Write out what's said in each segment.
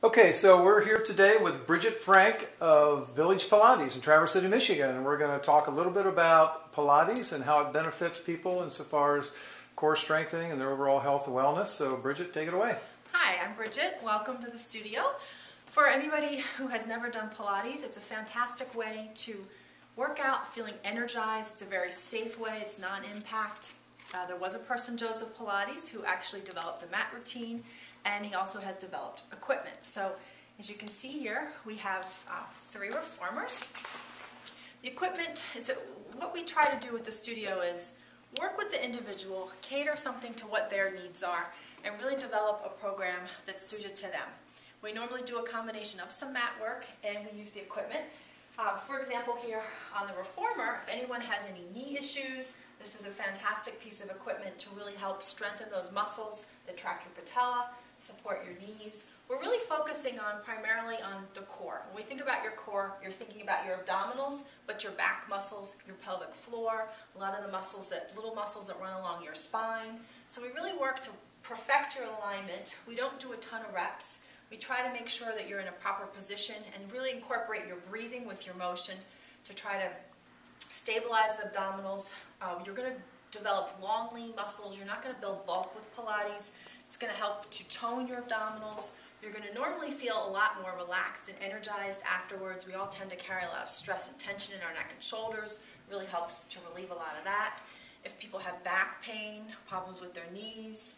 Okay, so we're here today with Bridget Frank of Village Pilates in Traverse City, Michigan, and we're going to talk a little bit about Pilates and how it benefits people insofar as core strengthening and their overall health and wellness. So Bridget, take it away. Hi, I'm Bridget. Welcome to the studio. For anybody who has never done Pilates, it's a fantastic way to work out feeling energized. It's a very safe way. It's non-impact. There was a person, Joseph Pilates, who actually developed a mat routine, and he also has developed equipment. So as you can see here, we have 3 reformers. The equipment, what we try to do with the studio is work with the individual, cater something to what their needs are, and really develop a program that's suited to them. We normally do a combination of some mat work and we use the equipment. For example, here on the reformer, if anyone has any knee issues, this is a fantastic piece of equipment to really help strengthen those muscles that track your patella, support your knees. We're really focusing on primarily on the core. When we think about your core, you're thinking about your abdominals, but your back muscles, your pelvic floor, a lot of the muscles little muscles that run along your spine. So we really work to perfect your alignment. We don't do a ton of reps. We try to make sure that you're in a proper position and really incorporate your breathing with your motion to try to stabilize the abdominals. You're going to develop long, lean muscles. You're not going to build bulk with Pilates. It's going to help to tone your abdominals. You're going to normally feel a lot more relaxed and energized afterwards. We all tend to carry a lot of stress and tension in our neck and shoulders. It really helps to relieve a lot of that. If people have back pain, problems with their knees,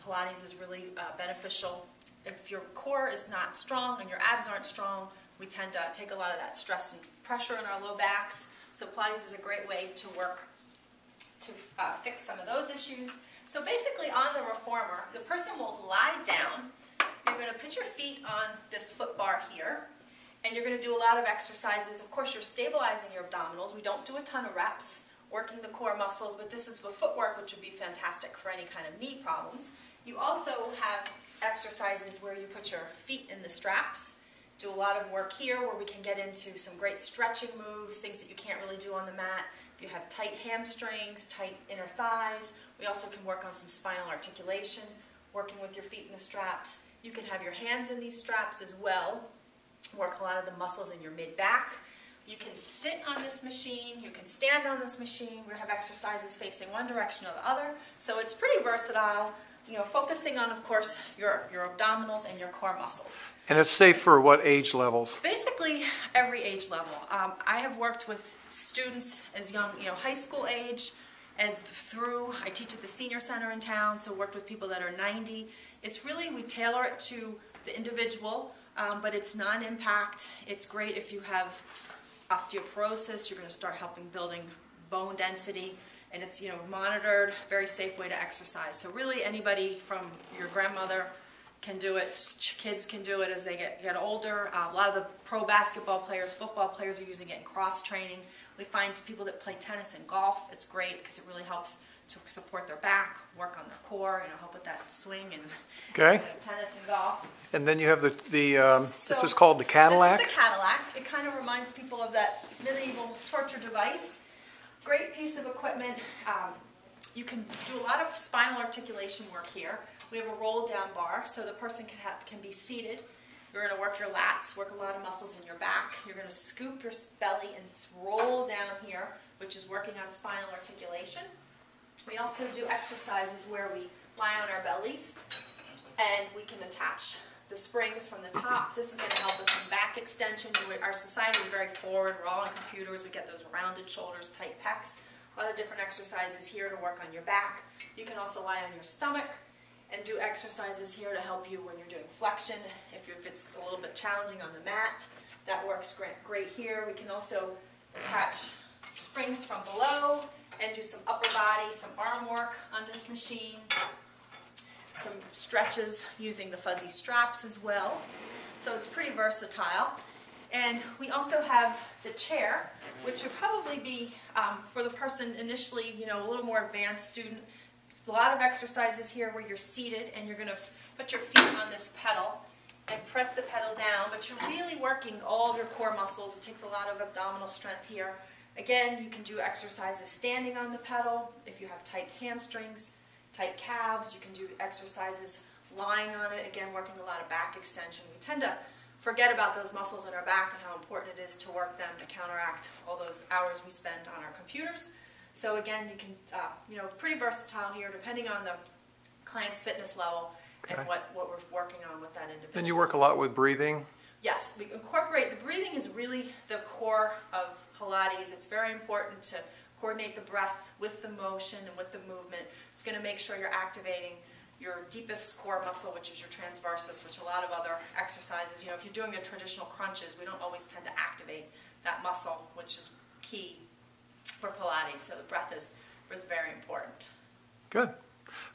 Pilates is really beneficial. If your core is not strong and your abs aren't strong, we tend to take a lot of that stress and pressure in our low backs. So Pilates is a great way to work to fix some of those issues. So basically on the reformer, the person will lie down. You're going to put your feet on this foot bar here, and you're going to do a lot of exercises. Of course, you're stabilizing your abdominals. We don't do a ton of reps, working the core muscles, but this is the footwork, which would be fantastic for any kind of knee problems. You also have exercises where you put your feet in the straps. Do a lot of work here where we can get into some great stretching moves, things that you can't really do on the mat. If you have tight hamstrings, tight inner thighs, we also can work on some spinal articulation, working with your feet in the straps. You can have your hands in these straps as well, work a lot of the muscles in your mid-back. You can sit on this machine, you can stand on this machine. We have exercises facing one direction or the other, so it's pretty versatile. Focusing on, of course, your abdominals and your core muscles. And it's safe for what age levels? Basically, every age level. I have worked with students as young, high school age, I teach at the senior center in town, so worked with people that are 90. It's really, we tailor it to the individual, but it's non-impact. It's great if you have osteoporosis. You're going to start helping building bone density. And it's monitored, very safe way to exercise. So really anybody from your grandmother can do it. Kids can do it as they get older. A lot of the pro basketball players, football players are using it in cross training. We find people that play tennis and golf, it's great because it really helps to support their back, work on their core, help with that swing and tennis and golf. And then you have this is called the Cadillac. This is the Cadillac. It kind of reminds people of that medieval torture device. Great piece of equipment. You can do a lot of spinal articulation work here. We have a roll down bar so the person can be seated. You're going to work your lats, work a lot of muscles in your back. You're going to scoop your belly and roll down here, which is working on spinal articulation. We also do exercises where we lie on our bellies and we can attach the springs from the top. This is going to help us in back extension. Our society is very forward. We're all on computers. We get those rounded shoulders, tight pecs. A lot of different exercises here to work on your back. You can also lie on your stomach and do exercises here to help you when you're doing flexion. If it's a little bit challenging on the mat, that works great here. We can also attach springs from below and do some upper body, some arm work on this machine. Some stretches using the fuzzy straps as well. So it's pretty versatile. And we also have the chair, which would probably be for the person initially, a little more advanced student. A lot of exercises here where you're seated and you're going to put your feet on this pedal and press the pedal down, but you're really working all of your core muscles. It takes a lot of abdominal strength here. Again, you can do exercises standing on the pedal if you have tight hamstrings, tight calves. You can do exercises lying on it, again, working a lot of back extension. We tend to forget about those muscles in our back and how important it is to work them to counteract all those hours we spend on our computers. So again, you can, pretty versatile here, depending on the client's fitness level and what we're working on with that individual. And you work a lot with breathing? Yes, we incorporate, the breathing is really the core of Pilates. It's very important to coordinate the breath with the motion and with the movement. It's going to make sure you're activating your deepest core muscle, which is your transversus, which a lot of other exercises, if you're doing the traditional crunches, we don't always tend to activate that muscle, which is key for Pilates. So the breath is very important. Good.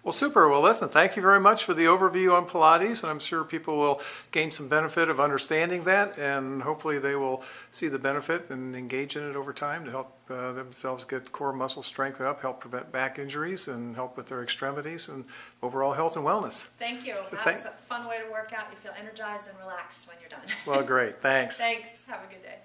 Well, super. Well, listen, thank you very much for the overview on Pilates, and I'm sure people will gain some benefit of understanding that, and hopefully they will see the benefit and engage in it over time to help themselves get core muscle strength up, help prevent back injuries, and help with their extremities and overall health and wellness. Thank you. So That's a fun way to work out. You feel energized and relaxed when you're done. Well, great. Thanks. Thanks. Have a good day.